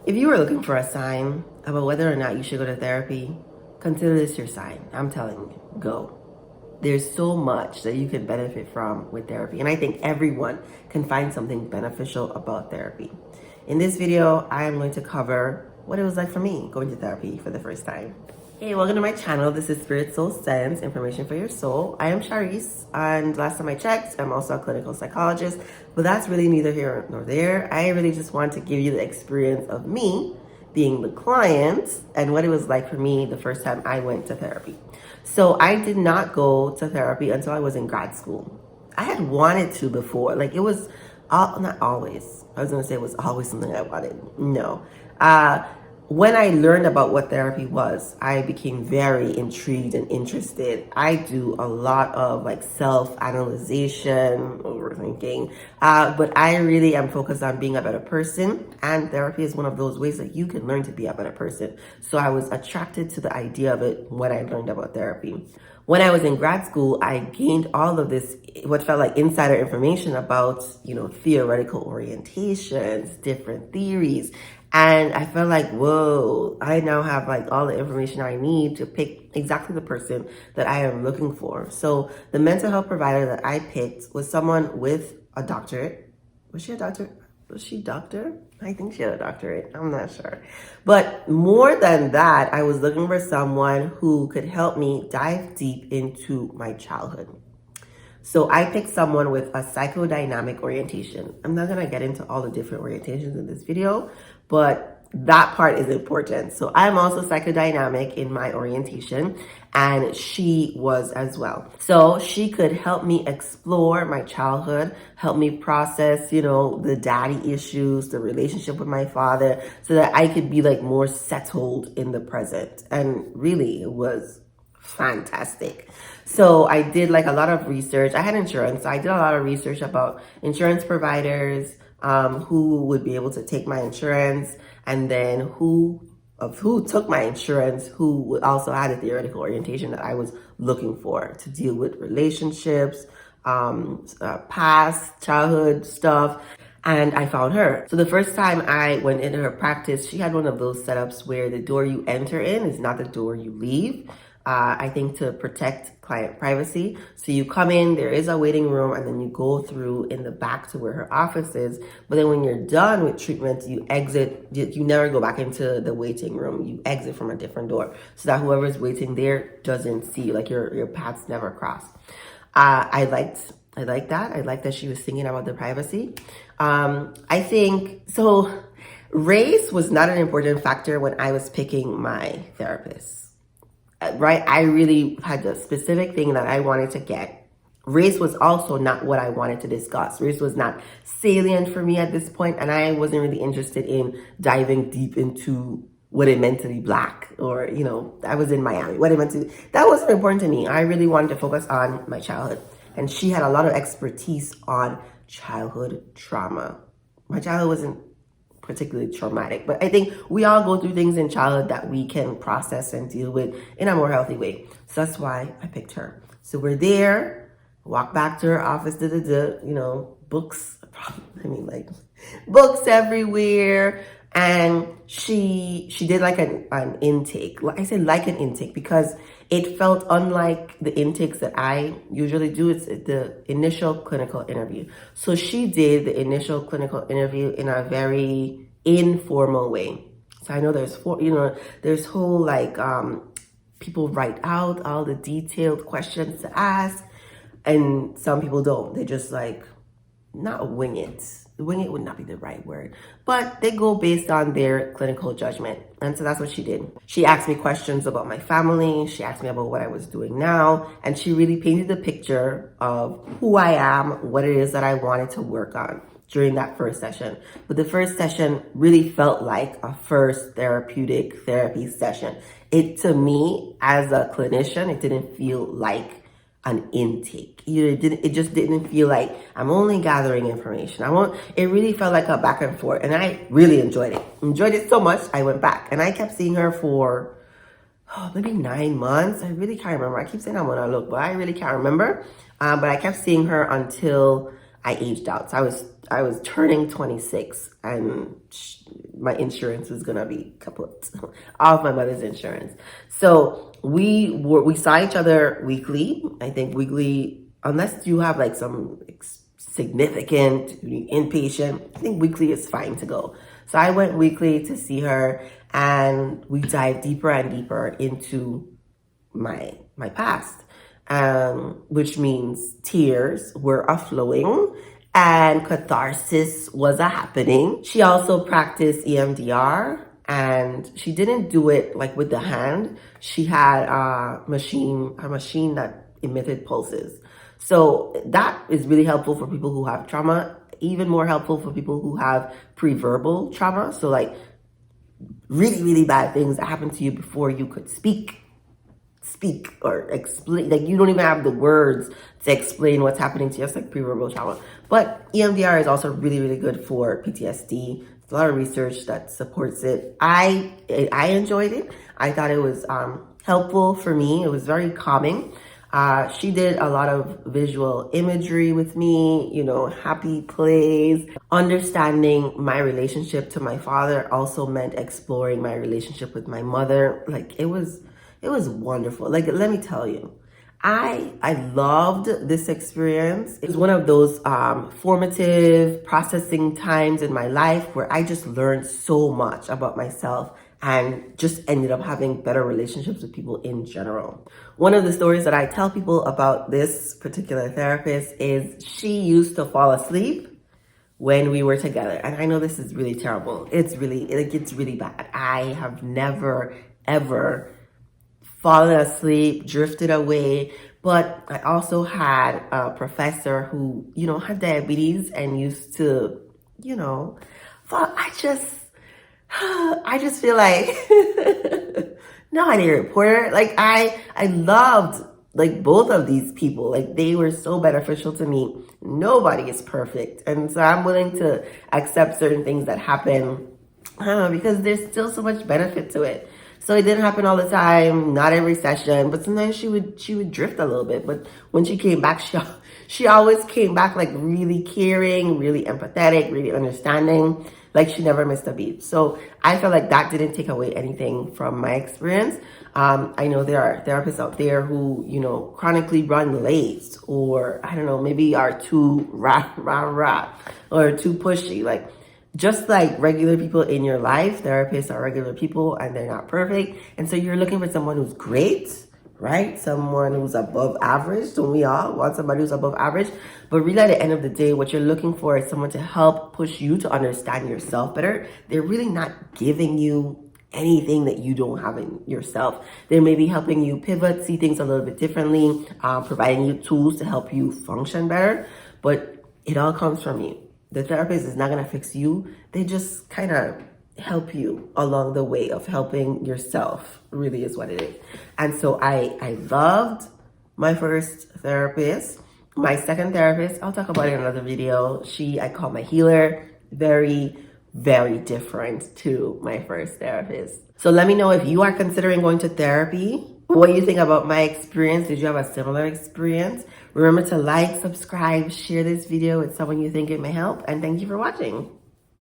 If you were looking for a sign about whether or not you should go to therapy, consider this your sign. I'm telling you, go. There's so much that you can benefit from with therapy, and I think everyone can find something beneficial about therapy. In this video, I am going to cover what it was like for me going to therapy for the first time. Hey, welcome to my channel. This is Spirit Soul Sense, information for your soul. I am Shareece, and last time I checked, I'm also a clinical psychologist, but that's really neither here nor there. I really just want to give you the experience of me being the client and what it was like for me the first time I went to therapy. So I did not go to therapy until I was in grad school. I had wanted to before, like it was not always. I was gonna say it was always something I wanted. No. When I learned about what therapy was, I became very intrigued and interested. I do a lot of like self-analyzation, overthinking, but I really am focused on being a better person, and therapy is one of those ways that you can learn to be a better person. So I was attracted to the idea of it when I learned about therapy. When I was in grad school, I gained all of this, what felt like insider information about, theoretical orientations, different theories. And I felt like, whoa, I now have like all the information I need to pick exactly the person that I am looking for. So the mental health provider that I picked was someone with a doctorate. Was she a doctor? Was she doctor? I think she had a doctorate. I'm not sure. But more than that, I was looking for someone who could help me dive deep into my childhood. So I picked someone with a psychodynamic orientation. I'm not gonna get into all the different orientations in this video, but that part is important. So I'm also psychodynamic in my orientation, and she was as well. So she could help me explore my childhood, help me process, the daddy issues, the relationship with my father, so that I could be like more settled in the present. And really, it was fantastic. So I did like a lot of research. I had insurance, so I did a lot of research about insurance providers, who would be able to take my insurance, and then who took my insurance, who also had a theoretical orientation that I was looking for to deal with relationships, past childhood stuff. And I found her. So the first time I went into her practice, she had one of those setups where the door you enter in is not the door you leave. I think to protect client privacy. So you come in, there is a waiting room, and then you go through in the back to where her office is. But then when you're done with treatment, you exit, you never go back into the waiting room. You exit from a different door so that whoever's waiting there doesn't see you, like your paths never cross. I liked that. I liked that she was thinking about the privacy. I think, so race was not an important factor when I was picking my therapist. Right? I really had a specific thing that I wanted to get. Race was also not what I wanted to discuss. Race was not salient for me at this point, and I wasn't really interested in diving deep into what it meant to be Black, or, I was in Miami. What it meant to, that wasn't important to me. I really wanted to focus on my childhood. And she had a lot of expertise on childhood trauma. My childhood wasn't particularly traumatic, but I think we all go through things in childhood that we can process and deal with in a more healthy way. So that's why I picked her. So we're there, walk back to her office, books, like books everywhere. And she did like an intake. I say like an intake because it felt unlike the intakes that I usually do. It's the initial clinical interview. So she did the initial clinical interview in a very informal way. So I know there's whole like, people write out all the detailed questions to ask, and some people don't. They just like, not wing it. Wing it would not be the right word, but they go based on their clinical judgment. And so that's what she did. She asked me questions about my family. She asked me about what I was doing now. And she really painted the picture of who I am, what it is that I wanted to work on during that first session. But the first session really felt like a first therapeutic therapy session. To me, as a clinician, it didn't feel like an intake. It just didn't feel like I'm only gathering information. It really felt like a back and forth, and I really enjoyed it. Enjoyed it so much, I went back, and I kept seeing her for maybe 9 months. I really can't remember. I keep saying I'm gonna look, but I really can't remember. But I kept seeing her until I aged out. So I was turning 26, and my insurance was gonna be kaput. All of my mother's insurance. So we saw each other weekly. I think weekly, unless you have like some significant inpatient, I think weekly is fine to go. So I went weekly to see her, and we dived deeper and deeper into my past, which means tears were a flowing and catharsis was a happening. She also practiced EMDR, and she didn't do it like with the hand. She had a machine that emitted pulses. So that is really helpful for people who have trauma, even more helpful for people who have pre-verbal trauma. So like really, really bad things that happened to you before you could speak or explain. Like you don't even have the words to explain what's happening to you. It's like pre-verbal trauma. But EMDR is also really, really good for PTSD. There's a lot of research that supports it. I enjoyed it. I thought it was helpful for me. It was very calming. She did a lot of visual imagery with me, happy plays. Understanding my relationship to my father also meant exploring my relationship with my mother. Like it was wonderful. Like, let me tell you, I loved this experience. It was one of those formative processing times in my life where I just learned so much about myself and just ended up having better relationships with people in general. One of the stories that I tell people about this particular therapist is she used to fall asleep when we were together. And I know this is really terrible. It's really bad. I have never, ever fallen asleep, drifted away. But I also had a professor who, had diabetes and used to, fall. I just feel like, no, I didn't report her. Like I loved like both of these people. Like they were so beneficial to me. Nobody is perfect. And so I'm willing to accept certain things that happen, because there's still so much benefit to it. So it didn't happen all the time, not every session, but sometimes she would drift a little bit. But when she came back, she always came back like really caring, really empathetic, really understanding, like she never missed a beat. So I felt like that didn't take away anything from my experience. I know there are therapists out there who, chronically run late, or I don't know, maybe are too rah, or too pushy. Like, just like regular people in your life, therapists are regular people and they're not perfect. And so you're looking for someone who's great, right? Someone who's above average. Don't we all want somebody who's above average? But really at the end of the day, what you're looking for is someone to help push you to understand yourself better. They're really not giving you anything that you don't have in yourself. They may be helping you pivot, see things a little bit differently, providing you tools to help you function better. But it all comes from you. The therapist is not going to fix you. They just kind of help you along the way of helping yourself, really is what it is. And so I loved my first therapist. My second therapist, I'll talk about it in another video. I call my healer. Very, very different to my first therapist. So let me know if you are considering going to therapy. What you think about my experience. Did you have a similar experience? Remember to like, subscribe, share this video with someone you think it may help, and thank you for watching.